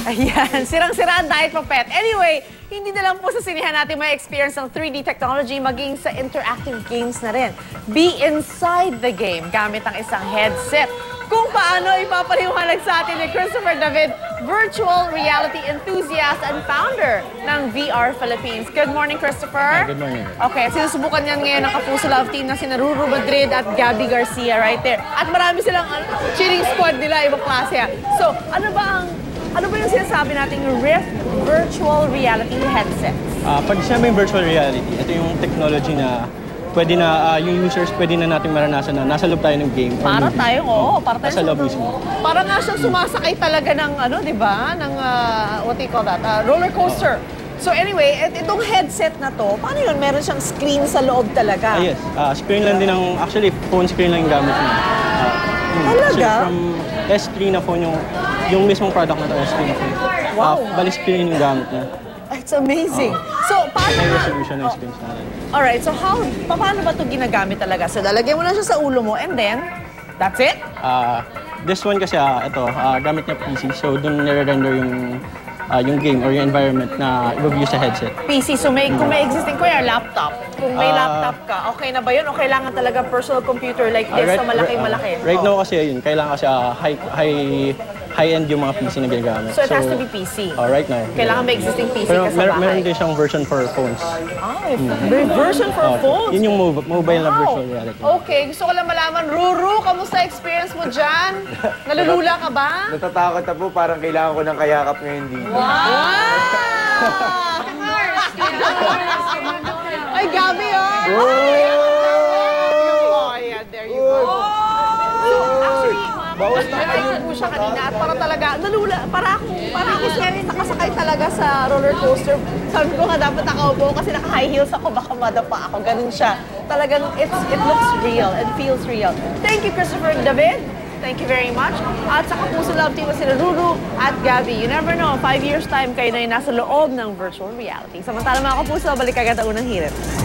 Ayan, sirang-sira ang Diet Pupet. Anyway, hindi na lang po sa sinihan natin may experience ng 3D technology, maging sa interactive games na rin. Be inside the game gamit ang isang headset. Kung paano ipapaliwanag sa atin ni Christopher David, virtual reality enthusiast and founder ng VR Philippines. Good morning, Christopher. Good morning. Okay, sinusubukan niyan ngayon ng Kapuso Love team na sina Ruru Madrid at Gabby Garcia right there. At marami silang cheering squad nila, ibang klase. So, ano ba yung sinasabi nating Rift virtual reality headsets? Pag sinabi yung virtual reality, ito yung technology na pwede na, yung users pwede na natin maranasan na nasa loob tayo ng game. Para tayo, para tayo nasa loob mismo. Para nga siyang sumasakay talaga ng, di ba? Ng, what do you call that? Roller coaster. So anyway, itong headset na to, paano yun? Meron siyang screen sa loob talaga? Yes. Screen lang din actually, phone screen lang yung gamit niya. Talaga? From S3 na phone, yung mismong product na to, S3 na phone. Wow. Bali screen yung gamit niya. It's amazing. So, paano May resolution ng screens natin. Alright, so paano ba ito ginagamit talaga? So, lalagyan mo lang siya sa ulo mo and then, that's it? This one kasi, gamit niya PC. So, dun nire-render yung game or yung environment na i-view sa headset. PC, so kung may existing ko yung laptop. Kung may laptop ka, okay na ba yun? O kailangan talaga personal computer like this na malaki-malaki? Right now kasi yun, kailangan kasi high-end yung mga PC na ginagamit. So it has to be PC? Right now. Kailangan may existing PC pero ka sa bahay? meron din siyang version for phones. May version for phones? Yun yung mobile na virtual reality. Okay, gusto ko lang malaman, Ruru, kamusta experience mo dyan? Nalulula ka ba? Natatakot na po, parang kailangan ko ng kayakap ngayon dito. Wow! Ay, Gabi, oh! Oh, yeah, there you go. So, actually, bawal na kayo po siya kanina at para talaga, nalula, para ako nakasakay talaga sa roller coaster. Sabi ko nga, dapat nakaupo kasi naka-high heels ako, baka madapa ako. Ganun siya. Talagang, it looks real and feels real. Thank you, Christopher David. Thank you very much. At sa Kapuso Love team, sila Ruru at Gabby. You never know, 5 years time kayo na yung nasa loob ng virtual reality. Samantala mga Kapuso, balik agad ang unang hirit.